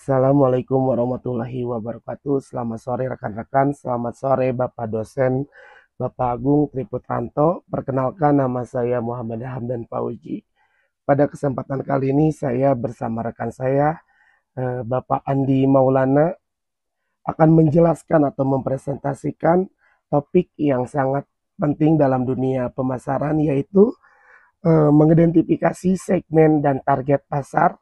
Assalamualaikum warahmatullahi wabarakatuh. Selamat sore rekan-rekan, selamat sore Bapak dosen, Bapak Agung Triputranto. Perkenalkan, nama saya Muhammad Hamdan Fauji. Pada kesempatan kali ini saya bersama rekan saya, Bapak Andi Maulana, akan menjelaskan atau mempresentasikan topik yang sangat penting dalam dunia pemasaran, yaitu mengidentifikasi segmen dan target pasar.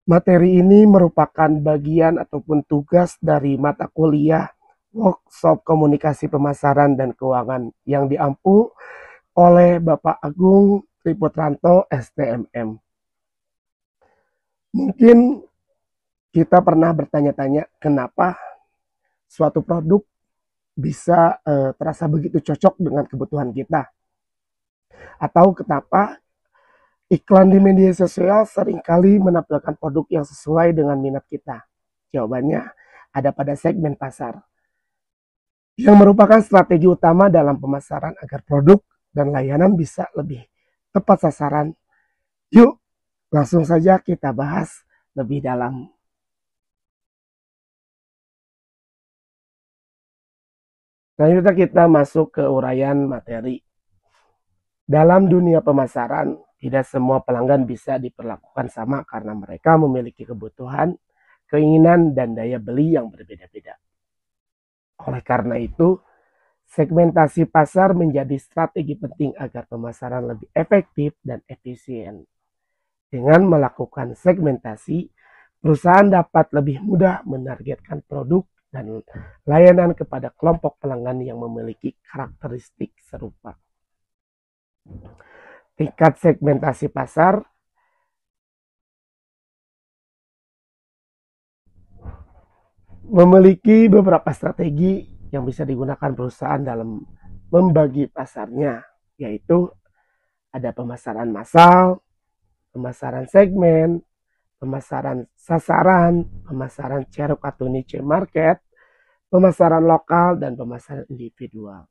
Materi ini merupakan bagian ataupun tugas dari mata kuliah workshop komunikasi pemasaran dan keuangan yang diampu oleh Bapak Agung Triputranto STMM. Mungkin kita pernah bertanya-tanya kenapa suatu produk bisa terasa begitu cocok dengan kebutuhan kita. Atau kenapa iklan di media sosial seringkali menampilkan produk yang sesuai dengan minat kita. Jawabannya ada pada segmen pasar, yang merupakan strategi utama dalam pemasaran agar produk dan layanan bisa lebih tepat sasaran. Yuk, langsung saja kita bahas lebih dalam. Selanjutnya kita masuk ke uraian materi. Dalam dunia pemasaran, tidak semua pelanggan bisa diperlakukan sama karena mereka memiliki kebutuhan, keinginan, dan daya beli yang berbeda-beda. Oleh karena itu, segmentasi pasar menjadi strategi penting agar pemasaran lebih efektif dan efisien. Dengan melakukan segmentasi, perusahaan dapat lebih mudah menargetkan produk dan layanan kepada kelompok pelanggan yang memiliki karakteristik serupa. Tingkat segmentasi pasar memiliki beberapa strategi yang bisa digunakan perusahaan dalam membagi pasarnya, yaitu ada pemasaran massal, pemasaran segmen, pemasaran sasaran, pemasaran ceruk atau niche market, pemasaran lokal, dan pemasaran individual.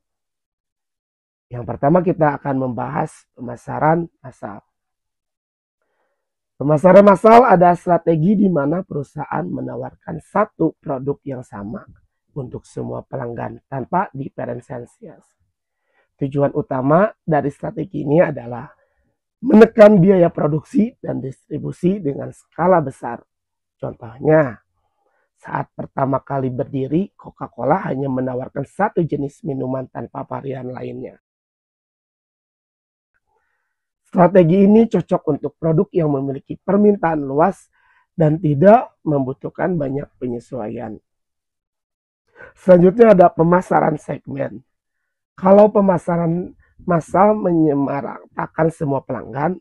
Yang pertama kita akan membahas pemasaran massal. Pemasaran massal ada strategi di mana perusahaan menawarkan satu produk yang sama untuk semua pelanggan tanpa diferensiasi. Tujuan utama dari strategi ini adalah menekan biaya produksi dan distribusi dengan skala besar. Contohnya, saat pertama kali berdiri, Coca-Cola hanya menawarkan satu jenis minuman tanpa varian lainnya. Strategi ini cocok untuk produk yang memiliki permintaan luas dan tidak membutuhkan banyak penyesuaian. Selanjutnya ada pemasaran segmen. Kalau pemasaran massal menyamaratakan semua pelanggan,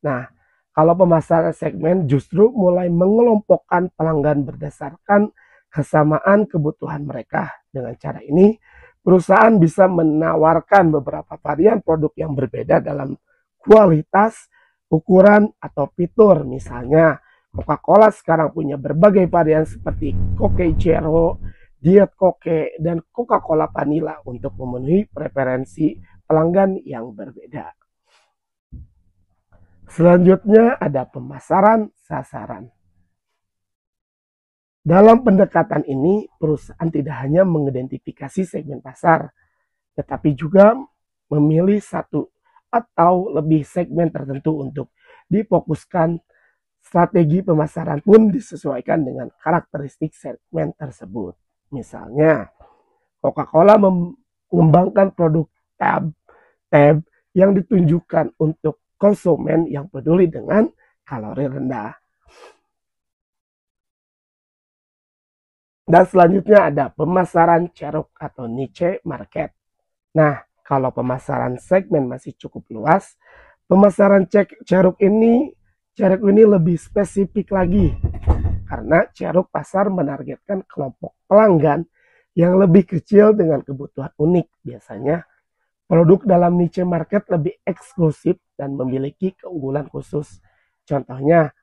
nah kalau pemasaran segmen justru mulai mengelompokkan pelanggan berdasarkan kesamaan kebutuhan mereka. Dengan cara ini, perusahaan bisa menawarkan beberapa varian produk yang berbeda dalam kualitas, ukuran, atau fitur. Misalnya, Coca-Cola sekarang punya berbagai varian seperti Coke Zero, Diet Coke, dan Coca-Cola Vanilla untuk memenuhi preferensi pelanggan yang berbeda. Selanjutnya ada pemasaran sasaran. Dalam pendekatan ini, perusahaan tidak hanya mengidentifikasi segmen pasar, tetapi juga memilih satu atau lebih segmen tertentu untuk difokuskan. Strategi pemasaran pun disesuaikan dengan karakteristik segmen tersebut. Misalnya, Coca-Cola mengembangkan produk tab yang ditunjukkan untuk konsumen yang peduli dengan kalori rendah. Dan selanjutnya ada pemasaran ceruk atau niche market. Nah, kalau pemasaran segmen masih cukup luas, pemasaran ceruk ini Ceruk ini lebih spesifik lagi karena ceruk pasar menargetkan kelompok pelanggan yang lebih kecil dengan kebutuhan unik. Biasanya produk dalam niche market lebih eksklusif dan memiliki keunggulan khusus. Contohnya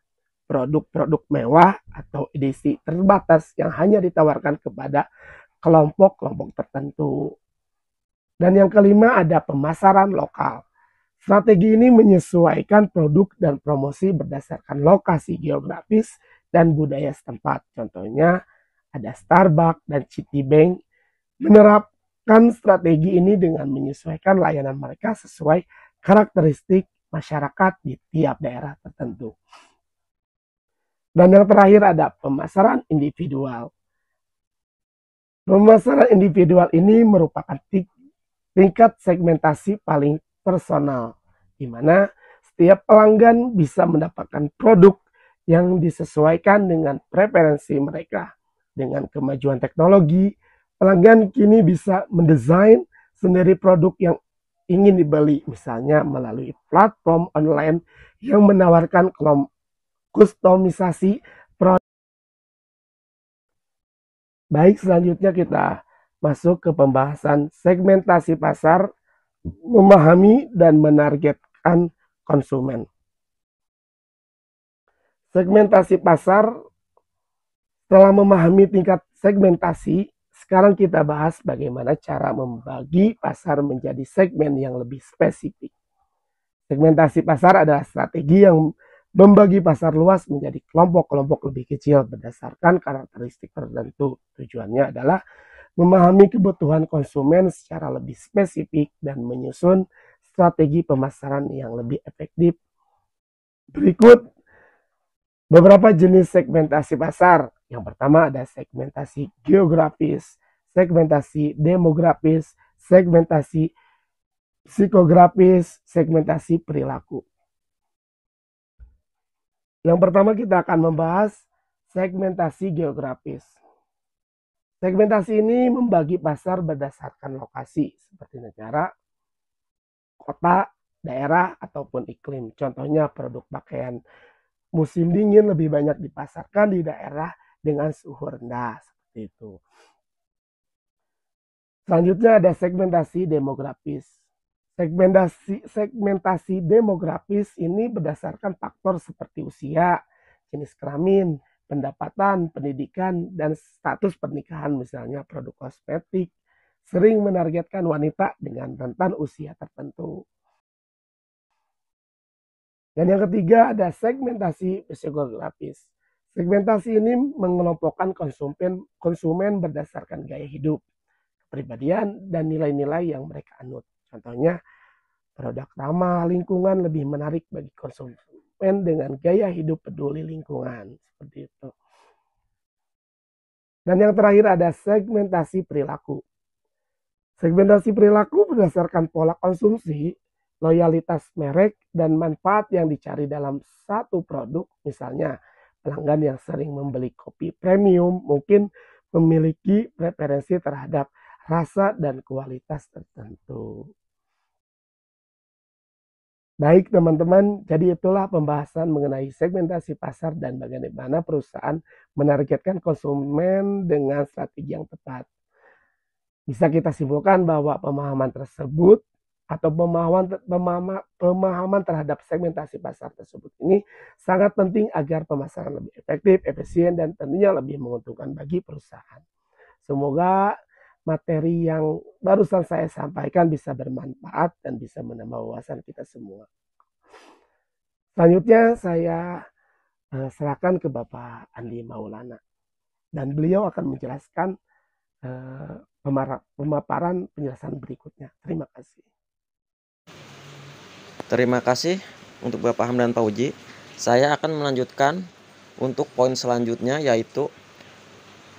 produk-produk mewah atau edisi terbatas yang hanya ditawarkan kepada kelompok-kelompok tertentu. Dan yang kelima ada pemasaran lokal. Strategi ini menyesuaikan produk dan promosi berdasarkan lokasi geografis dan budaya setempat. Contohnya ada Starbucks dan Citibank menerapkan strategi ini dengan menyesuaikan layanan mereka sesuai karakteristik masyarakat di tiap daerah tertentu. Dan yang terakhir ada pemasaran individual. Pemasaran individual ini merupakan tingkat segmentasi paling personal, di mana setiap pelanggan bisa mendapatkan produk yang disesuaikan dengan preferensi mereka. Dengan kemajuan teknologi, pelanggan kini bisa mendesain sendiri produk yang ingin dibeli, misalnya melalui platform online yang menawarkan kustomisasi produk. Baik, selanjutnya kita masuk ke pembahasan segmentasi pasar, memahami dan menargetkan konsumen. Segmentasi pasar, setelah memahami tingkat segmentasi, sekarang kita bahas bagaimana cara membagi pasar menjadi segmen yang lebih spesifik. Segmentasi pasar adalah strategi yang membagi pasar luas menjadi kelompok-kelompok lebih kecil berdasarkan karakteristik tertentu. Tujuannya adalah memahami kebutuhan konsumen secara lebih spesifik dan menyusun strategi pemasaran yang lebih efektif. Berikut beberapa jenis segmentasi pasar. Yang pertama ada segmentasi geografis, segmentasi demografis, segmentasi psikografis, segmentasi perilaku. Yang pertama kita akan membahas segmentasi geografis. Segmentasi ini membagi pasar berdasarkan lokasi seperti negara, kota, daerah, ataupun iklim. Contohnya produk pakaian musim dingin lebih banyak dipasarkan di daerah dengan suhu rendah, seperti itu. Selanjutnya ada segmentasi demografis. Segmentasi demografis ini berdasarkan faktor seperti usia, jenis kelamin, pendapatan, pendidikan, dan status pernikahan, misalnya produk kosmetik, sering menargetkan wanita dengan rentan usia tertentu. Dan yang ketiga ada segmentasi psikografis. Segmentasi ini mengelompokkan konsumen berdasarkan gaya hidup, kepribadian, dan nilai-nilai yang mereka anut. Contohnya, produk ramah lingkungan lebih menarik bagi konsumen dengan gaya hidup peduli lingkungan. Seperti itu. Dan yang terakhir ada segmentasi perilaku. Segmentasi perilaku berdasarkan pola konsumsi, loyalitas merek, dan manfaat yang dicari dalam satu produk. Misalnya, pelanggan yang sering membeli kopi premium mungkin memiliki preferensi terhadap rasa dan kualitas tertentu. Baik teman-teman, jadi itulah pembahasan mengenai segmentasi pasar dan bagaimana perusahaan menargetkan konsumen dengan strategi yang tepat. Bisa kita simpulkan bahwa pemahaman tersebut atau pemahaman terhadap segmentasi pasar tersebut ini sangat penting agar pemasaran lebih efektif, efisien, dan tentunya lebih menguntungkan bagi perusahaan. Semoga materi yang barusan saya sampaikan bisa bermanfaat dan bisa menambah wawasan kita semua. Selanjutnya saya serahkan ke Bapak Andi Maulana dan beliau akan menjelaskan pemaparan penjelasan berikutnya. Terima kasih. Terima kasih untuk Bapak Hamdan Pauji. Saya akan melanjutkan untuk poin selanjutnya, yaitu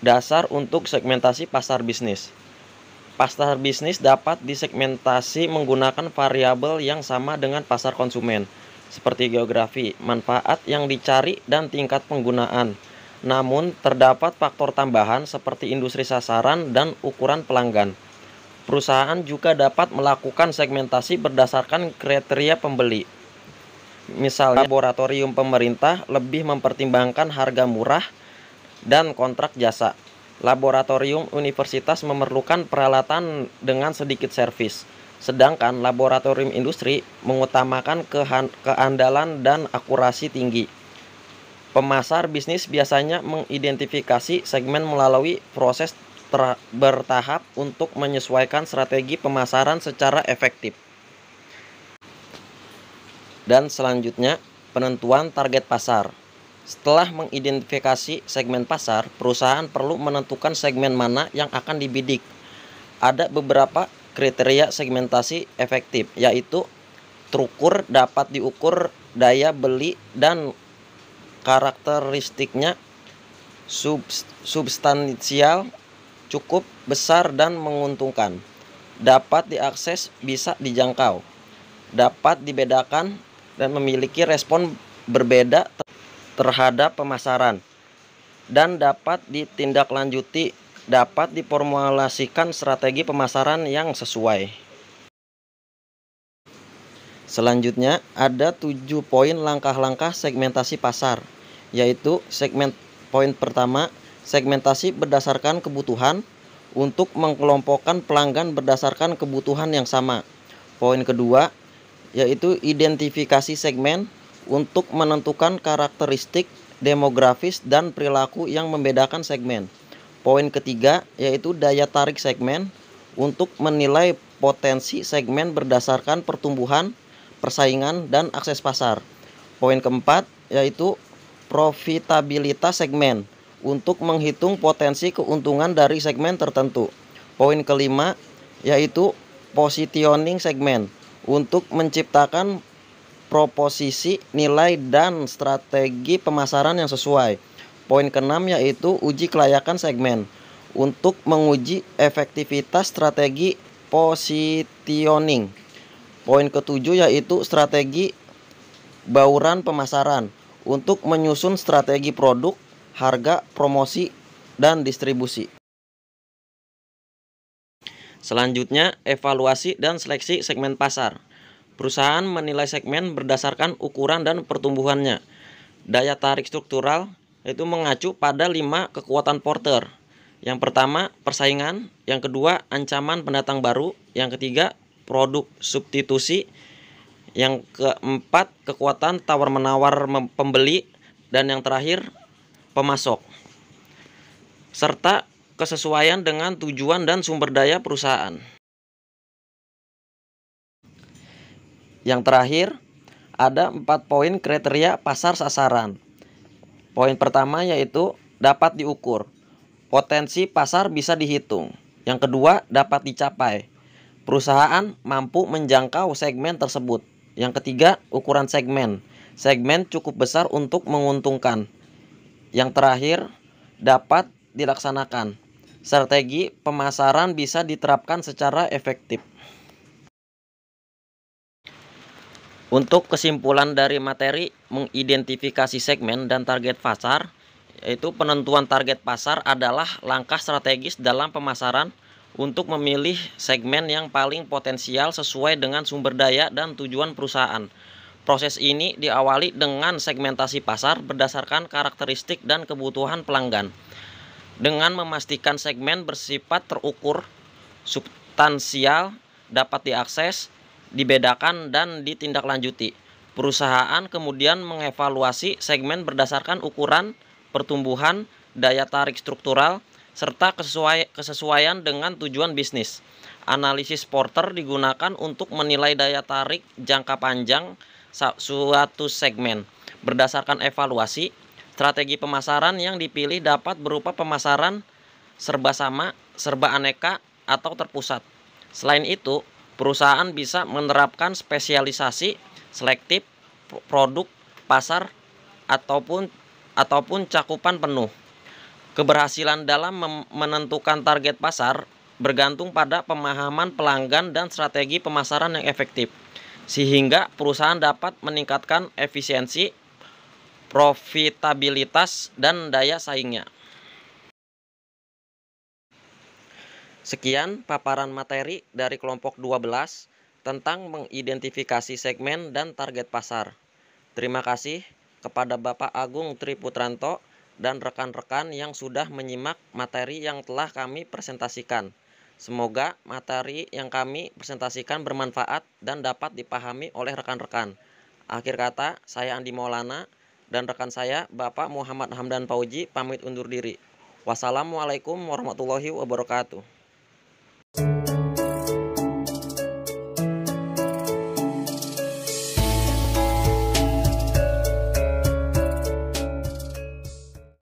dasar untuk segmentasi pasar bisnis. Pasar bisnis dapat disegmentasi menggunakan variabel yang sama dengan pasar konsumen, seperti geografi, manfaat yang dicari, dan tingkat penggunaan. Namun, terdapat faktor tambahan seperti industri sasaran dan ukuran pelanggan. Perusahaan juga dapat melakukan segmentasi berdasarkan kriteria pembeli. Misalnya, laboratorium pemerintah lebih mempertimbangkan harga murah dan kontrak jasa. Laboratorium universitas memerlukan peralatan dengan sedikit servis. Sedangkan laboratorium industri mengutamakan keandalan dan akurasi tinggi. Pemasar bisnis biasanya mengidentifikasi segmen melalui proses bertahap untuk menyesuaikan strategi pemasaran secara efektif. Dan selanjutnya, penentuan target pasar. Setelah mengidentifikasi segmen pasar, perusahaan perlu menentukan segmen mana yang akan dibidik. Ada beberapa kriteria segmentasi efektif, yaitu terukur, dapat diukur, daya beli, dan karakteristiknya substansial, cukup besar dan menguntungkan, dapat diakses, bisa dijangkau, dapat dibedakan, dan memiliki respon berbeda terhadap pemasaran, dan dapat ditindaklanjuti, dapat diformulasikan strategi pemasaran yang sesuai. Selanjutnya, ada 7 poin langkah-langkah segmentasi pasar, yaitu poin pertama, segmentasi berdasarkan kebutuhan untuk mengelompokkan pelanggan berdasarkan kebutuhan yang sama. Poin kedua, yaitu identifikasi segmen untuk menentukan karakteristik demografis dan perilaku yang membedakan segmen. Poin ketiga, yaitu daya tarik segmen untuk menilai potensi segmen berdasarkan pertumbuhan, persaingan, dan akses pasar. Poin keempat, yaitu profitabilitas segmen untuk menghitung potensi keuntungan dari segmen tertentu. Poin kelima, yaitu positioning segmen untuk menciptakan proposisi, nilai, dan strategi pemasaran yang sesuai. Poin keenam, yaitu uji kelayakan segmen untuk menguji efektivitas strategi positioning. Poin ketujuh, yaitu strategi bauran pemasaran untuk menyusun strategi produk, harga, promosi, dan distribusi. Selanjutnya, evaluasi dan seleksi segmen pasar. Perusahaan menilai segmen berdasarkan ukuran dan pertumbuhannya. Daya tarik struktural itu mengacu pada 5 kekuatan Porter. Yang pertama, persaingan. Yang kedua, ancaman pendatang baru. Yang ketiga, produk substitusi. Yang keempat, kekuatan tawar-menawar pembeli. Dan yang terakhir, pemasok. Serta kesesuaian dengan tujuan dan sumber daya perusahaan. Yang terakhir, ada 4 poin kriteria pasar sasaran. Poin pertama yaitu dapat diukur. Potensi pasar bisa dihitung. Yang kedua, dapat dicapai. Perusahaan mampu menjangkau segmen tersebut. Yang ketiga, ukuran segmen. Segmen cukup besar untuk menguntungkan. Yang terakhir, dapat dilaksanakan. Strategi pemasaran bisa diterapkan secara efektif. Untuk kesimpulan dari materi mengidentifikasi segmen dan target pasar, yaitu penentuan target pasar adalah langkah strategis dalam pemasaran untuk memilih segmen yang paling potensial sesuai dengan sumber daya dan tujuan perusahaan. Proses ini diawali dengan segmentasi pasar berdasarkan karakteristik dan kebutuhan pelanggan. Dengan memastikan segmen bersifat terukur, substansial, dapat diakses, dibedakan, dan ditindaklanjuti. Perusahaan kemudian mengevaluasi segmen berdasarkan ukuran, pertumbuhan, daya tarik struktural, serta kesesuaian dengan tujuan bisnis. Analisis Porter digunakan untuk menilai daya tarik jangka panjang suatu segmen. Berdasarkan evaluasi, strategi pemasaran yang dipilih dapat berupa pemasaran serba sama, serba aneka, atau terpusat. Selain itu, perusahaan bisa menerapkan spesialisasi, selektif, produk, pasar, ataupun cakupan penuh. Keberhasilan dalam menentukan target pasar bergantung pada pemahaman pelanggan dan strategi pemasaran yang efektif, sehingga perusahaan dapat meningkatkan efisiensi, profitabilitas, dan daya saingnya. Sekian paparan materi dari kelompok 12 tentang mengidentifikasi segmen dan target pasar. Terima kasih kepada Bapak Agung Triputranto dan rekan-rekan yang sudah menyimak materi yang telah kami presentasikan. Semoga materi yang kami presentasikan bermanfaat dan dapat dipahami oleh rekan-rekan. Akhir kata, saya Andi Maulana dan rekan saya Bapak Muhammad Hamdan Fauji pamit undur diri. Wassalamualaikum warahmatullahi wabarakatuh.